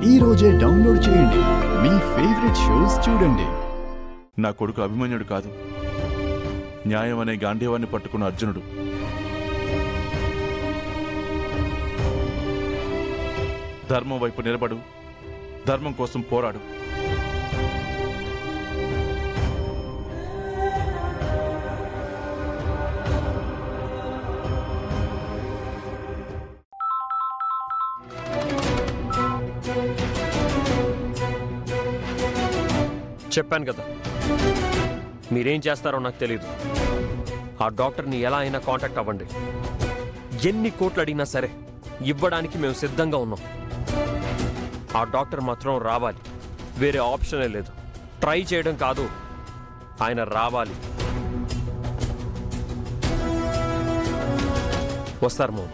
ఈ రోజే డౌన్లోడ్ చేయండి. మీ ఫేవరెట్ షోస్ చూడండి. నా కొడుకు అభిమన్యుడు కాదు, న్యాయం అనే గాంధీవాన్ని పట్టుకున్న అర్జునుడు. ధర్మం వైపు నిలబడు, ధర్మం కోసం పోరాడు. చెప్పాను కదా, మీరేం చేస్తారో నాకు తెలీదు. ఆ డాక్టర్ని ఎలా అయినా కాంటాక్ట్ అవ్వండి. ఎన్ని కోట్లు అడిగినా సరే ఇవ్వడానికి మేము సిద్ధంగా ఉన్నాం. ఆ డాక్టర్ మాత్రం రావాలి, వేరే ఆప్షనే లేదు. ట్రై చేయడం కాదు, ఆయన రావాలి. వస్తారు మో,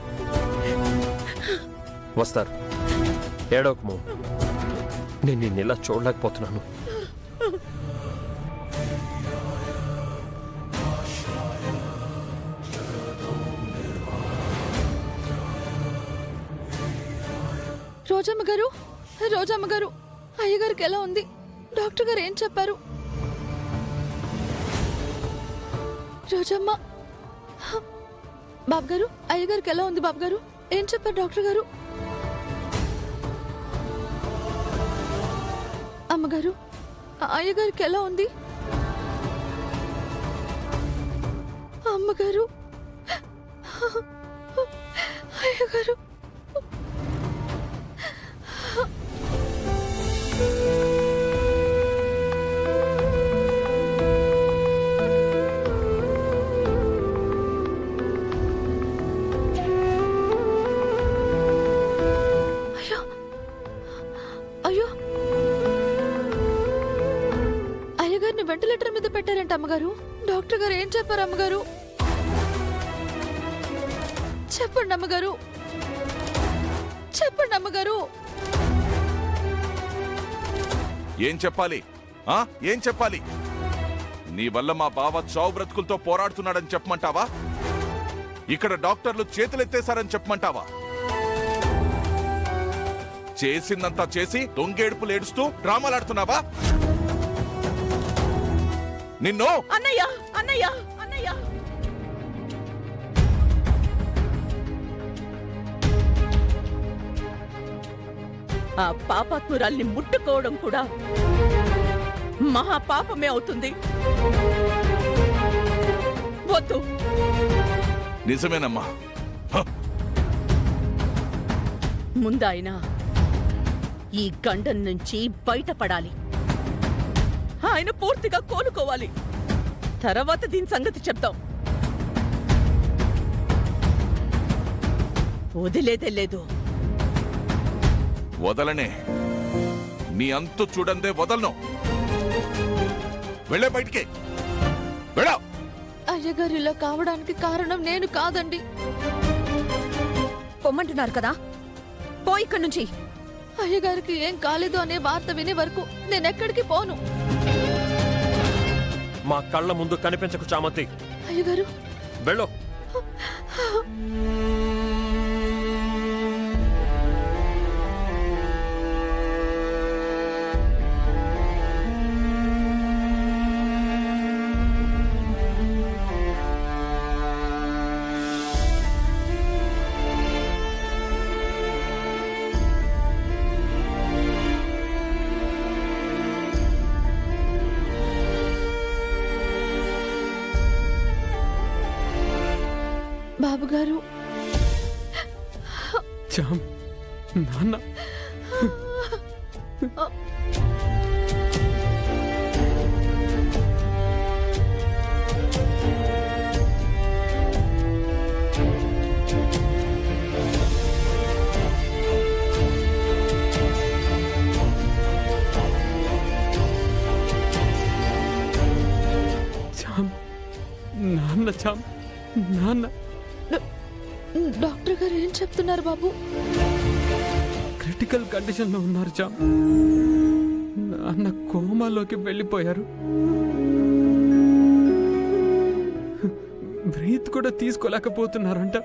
వస్తారు. ఏడోకు మో, నేను నిన్ను ఇలా చూడలేకపోతున్నాను. రోజమ్మ గారు, రోజమ్మ గారు, అయ్యగారికి ఎలా ఉంది? డాక్టర్ గారు ఏం చెప్పారు? రోజమ్మ, బాబు గారు, అయ్యగారికి ఎలా ఉంది? బాబు గారు ఏం చెప్పారు డాక్టర్ గారు? అమ్మగారు, అయ్యగారికి ఎలా ఉంది? అమ్మగారు, అయ్యగారు. అయ్యో, అయ్యగారిని వెంటిలేటర్ మీద పెట్టారంట అమ్మగారు. డాక్టర్ గారు ఏం చెప్పారు అమ్మగారు? చెప్పండి అమ్మగారు, చెప్పండి అమ్మగారు. ఏం చెప్పాలి? ఏం చెప్పాలి? నీ వల్ల మా బావ చావు బ్రతుకులతో పోరాడుతున్నాడని చెప్పమంటావా? ఇక్కడ డాక్టర్లు చేతులెత్తేశారని చెప్పమంటావా? చేసిందంతా చేసి దొంగేడుపులు ఏడుస్తూ డ్రామాలాడుతున్నావా? నిన్ను అన్నయ్య, అన్నయ్య, అన్నయ్య, ఆ పాపాత్మురాల్ని ముట్టుకోవడం కూడా మహాపాపమే అవుతుంది. వద్దు. నిజమేనమ్మా. ముందాయన ఈ గండం నుంచి బయటపడాలి. ఆయన పూర్తిగా కోలుకోవాలి. తర్వాత దీని సంగతి చెప్తాం. వదిలేదే లేదు. వదలనే. నీ అంతు చూడందే వదలను. వెళ్ళే బయటికి వెళ్ళా. అయ్యగారు ఇలా కావడానికి కారణం నేను కాదండి. పొమ్మంటున్నారు కదా, పో ఇక్కడి నుంచి. అయ్యగారికి ఏం కాలేదు అనే వార్త వినే వరకు నేనెక్కడికి పోను. మా కళ్ళ ముందు కనిపించకు చామంతి. అయ్యగారు, వెళ్ళు. బాబు గారు, నాన్న, నాన్న. డాక్టర్ గారు ఏం చెప్తున్నారు బాబు? క్రిటికల్ కండిషన్ లో ఉన్నారు చామ్. నాన్న కోమాలోకి వెళ్ళిపోయారు. బ్రీత్ కూడా తీసుకోలేకపోతున్నారంట.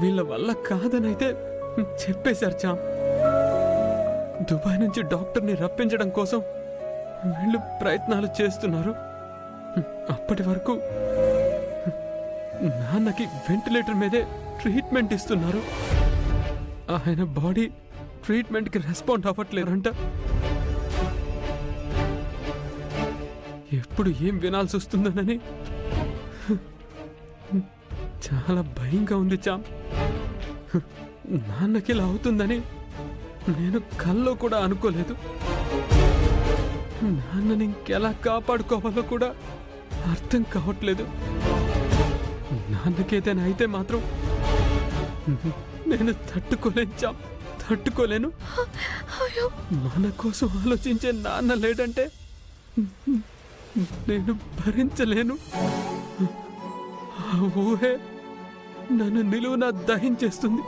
వీళ్ళ వల్ల కాదనైతే చెప్పేశారు చామ్. దుబాయ్ నుంచి డాక్టర్ని రప్పించడం కోసం వీళ్ళు ప్రయత్నాలు చేస్తున్నారు. అప్పటి వరకు నాన్నకి వెంటిలేటర్ మీదే ట్రీట్మెంట్ ఇస్తున్నారు. ఆయన బాడీ ట్రీట్మెంట్కి రెస్పాండ్ అవ్వట్లేదంట. ఎప్పుడు ఏం వినాల్సి వస్తుందోనని చాలా భయంగా ఉంది చామ్. నాన్నకి ఇలా అవుతుందని నేను కల్లో కూడా అనుకోలేదు. నాన్నని ఇంకెలా కాపాడుకోవాలో కూడా అర్థం కావట్లేదు. నాన్నకేదైనా అయితే మాత్రం నేను తట్టుకోలేను చామ్, తట్టుకోలేను. మన కోసం ఆలోచించే నాన్న లేడంటే నేను భరించలేను. ఆ ఊహే నన్ను నిలువునా దహించేస్తుంది.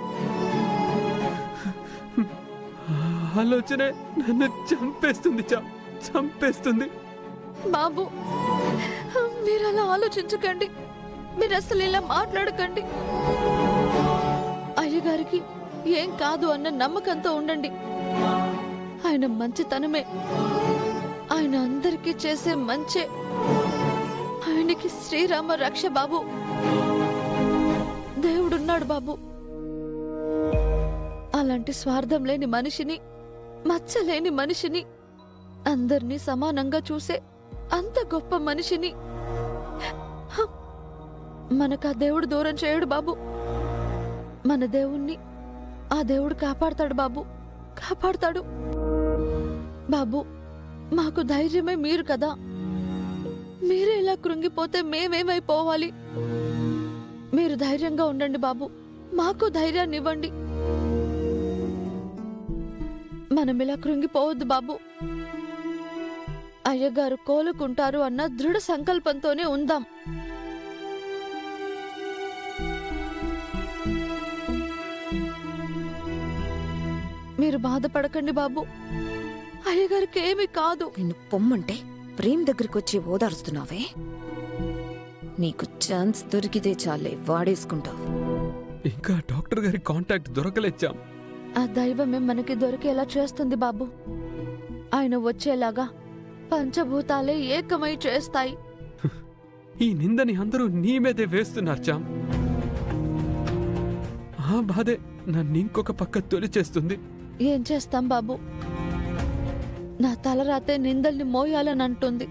ఆలోచనే నన్ను చంపేస్తుంది చామ్, చంపేస్తుంది. బాబు, మీరు అలా ఆలోచించకండి. మీరు అసలు ఇలా మాట్లాడకండి. అయ్యగారికి ఏం కాదు అన్న నమ్మకంతో ఉండండి. ఆయన మంచితనమే, ఆయన అందరికీ చేసే మంచే ఆయనకి శ్రీరామ రక్ష బాబు. దేవుడున్నాడు బాబు. అలాంటి స్వార్థం లేని మనిషిని, మచ్చలేని మనిషిని, అందరినీ సమానంగా చూసే అంత గొప్ప మనిషిని మనకు ఆ దేవుడు దూరం చేయడు బాబు. మన దేవుణ్ణి ఆ దేవుడు కాపాడతాడు బాబు, కాపాడతాడు. బాబు, మాకు ధైర్యమే మీరు కదా. మీరే ఇలా కృంగిపోతే మేమేమైపోవాలి? మీరు ధైర్యంగా ఉండండి బాబు, మాకు ధైర్యాన్ని ఇవ్వండి. మనం ఇలా కృంగిపోవద్దు బాబు. అయ్యగారు కోలుకుంటారు అన్న దృఢ సంకల్పంతోనే ఉందాం. మీరు బాధపడకండి బాబు, అయ్యగారికి ఏమీ కాదు. నిన్ను పొమ్మంటే ప్రేమ్ దగ్గరికి వచ్చి ఓదారుస్తున్నావే. నీకు ఛాన్స్ దొరికితే చాలే వాడేసుకుంటావు. ఇంకా డాక్టర్ గారి కాంటాక్ట్ దొరకలేచాం. ఆ దైవమే మనకి దొరికేలా చేస్తుంది బాబు. ఆయన వచ్చేలాగా పంచభూతాలే ఏకమై చేస్తాయి. ఈ నిందని అందరూ నీ మీదే వేస్తున్నారు చామ్. ఆ బాధే నన్ను ఇంకొక పక్క తొలిచేస్తుంది. ఏం చేస్తాం బాబు, నా తలరాతే నిందల్ని మోయాలని అంటుంది.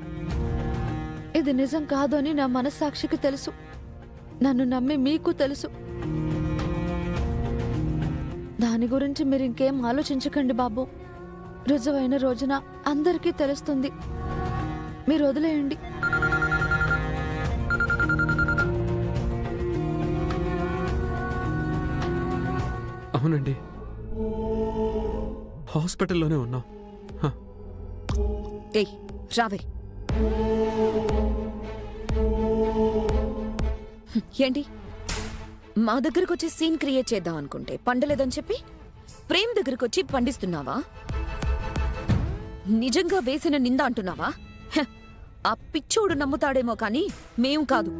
ఇది నిజం కాదు అని నా మనస్సాక్షికి తెలుసు, నన్ను నమ్మి మీకు తెలుసు. దాని గురించి మీరు ఇంకేం ఆలోచించకండి బాబు. రుజువైన రోజున అందరికీ తెలుస్తుంది. మీరు వదిలేయండి. అవునండి, హాస్పిటల్లోనే ఉన్నాం. ఏయ్ రావే. ఏంటి మా దగ్గరకు వచ్చి సీన్ క్రియేట్ చేద్దాం అనుకుంటే పండలేదని చెప్పి ప్రేమ్ దగ్గరకు వచ్చి పండిస్తున్నావా? నిజంగా వేసిన నింద అంటున్నావా? ఆ పిచ్చోడు నమ్ముతాడేమో కానీ మేం కాదు.